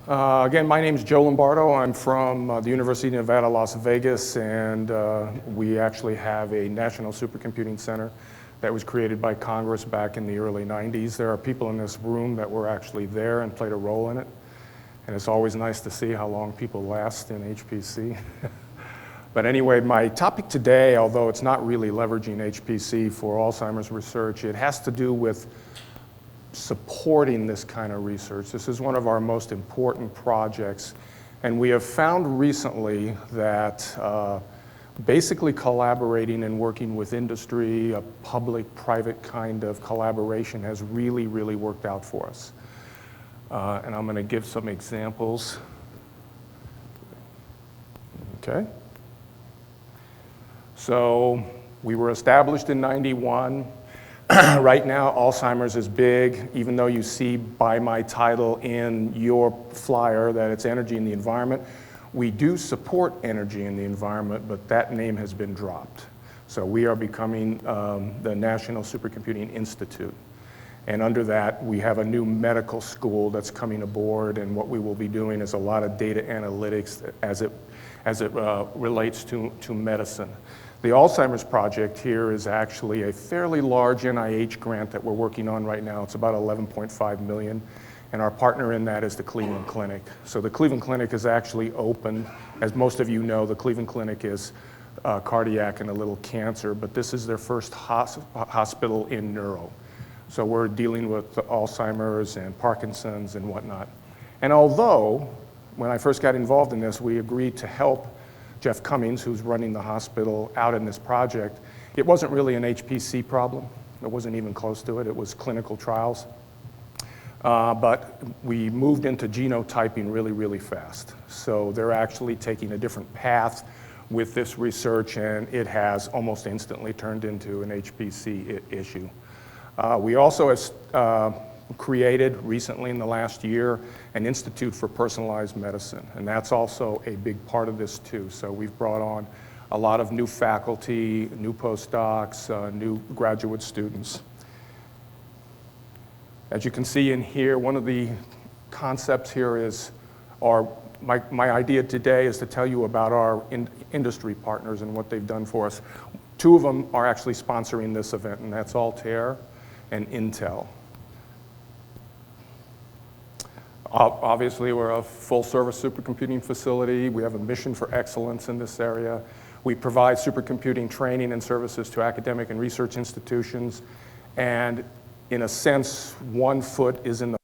Again, my name is Joe Lombardo. I'm from the University of Nevada, Las Vegas, and we actually have a National Supercomputing Center that was created by Congress back in the early 90s. There are people in this room that were actually there and played a role in it, and it's always nice to see how long people last in HPC. But anyway, my topic today, although it's not really leveraging HPC for Alzheimer's research, it has to do with supporting this kind of research. This is one of our most important projects, and we have found recently that basically collaborating and working with industry, a public-private kind of collaboration has really, really worked out for us. And I'm going to give some examples. Okay. So we were established in '91. Right now, Alzheimer's is big, even though you see by my title in your flyer that it's energy in the environment. We do support energy in the environment, but that name has been dropped. So we are becoming the National Supercomputing Institute. And under that, we have a new medical school that's coming aboard, and what we will be doing is a lot of data analytics as it relates to medicine. The Alzheimer's project here is actually a fairly large NIH grant that we're working on right now. It's about $11.5 million, and our partner in that is the Cleveland Clinic. So the Cleveland Clinic is actually open. As most of you know, the Cleveland Clinic is cardiac and a little cancer, but this is their first hospital in neuro. So we're dealing with Alzheimer's and Parkinson's and whatnot. And although, when I first got involved in this, we agreed to help Jeff Cummings, who's running the hospital, out in this project, it wasn't really an HPC problem. It wasn't even close to it. It was clinical trials. But we moved into genotyping really, really fast. So they're actually taking a different path with this research, and it has almost instantly turned into an HPC issue. We also have created recently in the last year an Institute for Personalized Medicine, and that's also a big part of this too. So we've brought on a lot of new faculty, new postdocs, new graduate students. As you can see in here, one of the concepts here is, my idea today is to tell you about our industry partners and what they've done for us. Two of them are actually sponsoring this event, and that's Altair and Intel. Obviously, we're a full-service supercomputing facility. We have a mission for excellence in this area. We provide supercomputing training and services to academic and research institutions. And in a sense, one foot is in the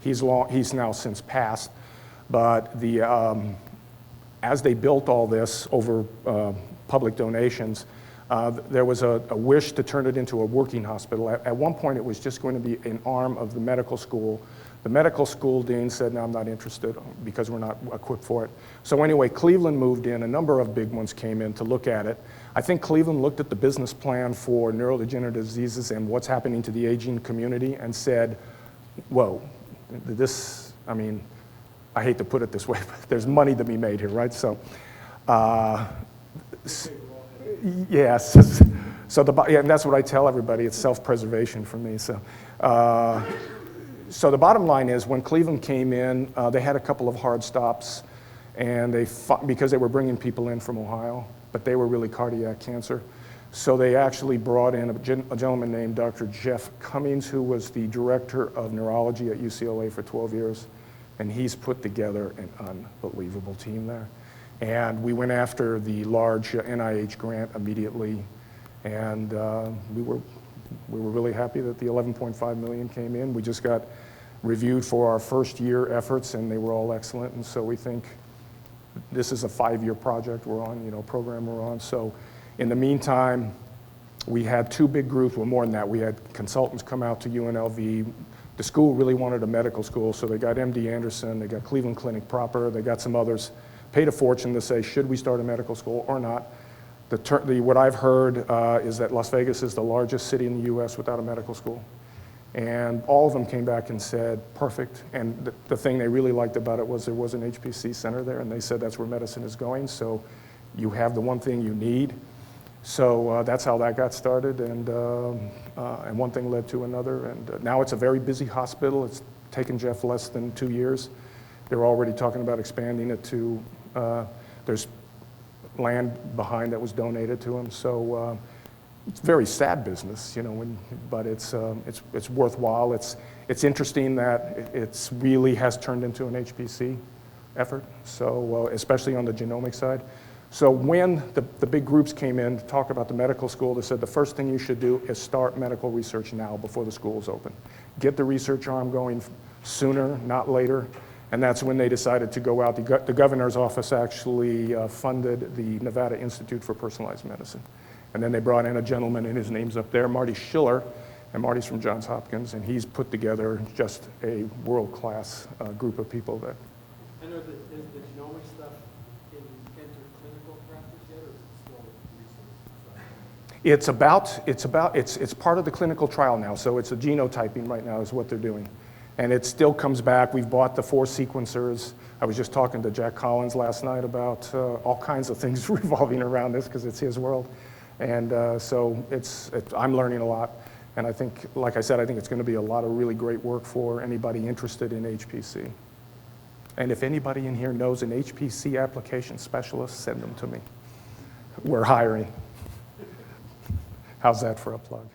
He's now since passed, but as they built all this over public donations, there was a wish to turn it into a working hospital. At one point, it was just going to be an arm of the medical school. The medical school dean said, no, I'm not interested because we're not equipped for it. So anyway, Cleveland moved in. A number of big ones came in to look at it. I think Cleveland looked at the business plan for neurodegenerative diseases and what's happening to the aging community and said, whoa, this, I mean, I hate to put it this way, but there's money to be made here, right? So, yes. So and that's what I tell everybody. It's self-preservation for me. So the bottom line is, when Cleveland came in, they had a couple of hard stops, and they fought because they were bringing people in from Ohio, but they were really cardiac cancer. So they actually brought in a gentleman named Dr. Jeff Cummings, who was the director of neurology at UCLA for 12 years, and he's put together an unbelievable team there. And we went after the large NIH grant immediately, and we were really happy that the $11.5 million came in. We just got reviewed for our first year efforts, and they were all excellent. And so we think this is a 5-year project we're on, program we're on. So in the meantime, we had 2 big groups, well, more than that. We had consultants come out to UNLV. The school really wanted a medical school, so they got MD Anderson, they got Cleveland Clinic proper, they got some others, paid a fortune to say, should we start a medical school or not? What I've heard is that Las Vegas is the largest city in the US without a medical school. And all of them came back and said, perfect. And the thing they really liked about it was there was an HPC center there, and they said that's where medicine is going, so you have the one thing you need. So that's how that got started, and one thing led to another. And now it's a very busy hospital. It's taken Jeff less than 2 years. They're already talking about expanding it to, there's land behind that was donated to him. So it's very sad business, but it's worthwhile. It's interesting that it's really has turned into an HPC effort, so especially on the genomic side. So when the big groups came in to talk about the medical school, they said the first thing you should do is start medical research now before the school's open. Get the research arm going sooner, not later. And that's when they decided to go out. The governor's office actually funded the Nevada Institute for Personalized Medicine. And then they brought in a gentleman, and his name's up there, Marty Schiller, and Marty's from Johns Hopkins, and he's put together just a world-class group of people that. And is the genomic stuff entered clinical practice yet, or is it still research? It's part of the clinical trial now, so it's a genotyping right now is what they're doing. And it still comes back. We've bought the 4 sequencers. I was just talking to Jack Collins last night about all kinds of things revolving around this because it's his world. And so I'm learning a lot. And I think, like I said, I think it's going to be a lot of really great work for anybody interested in HPC. And if anybody in here knows an HPC application specialist, send them to me. We're hiring. How's that for a plug?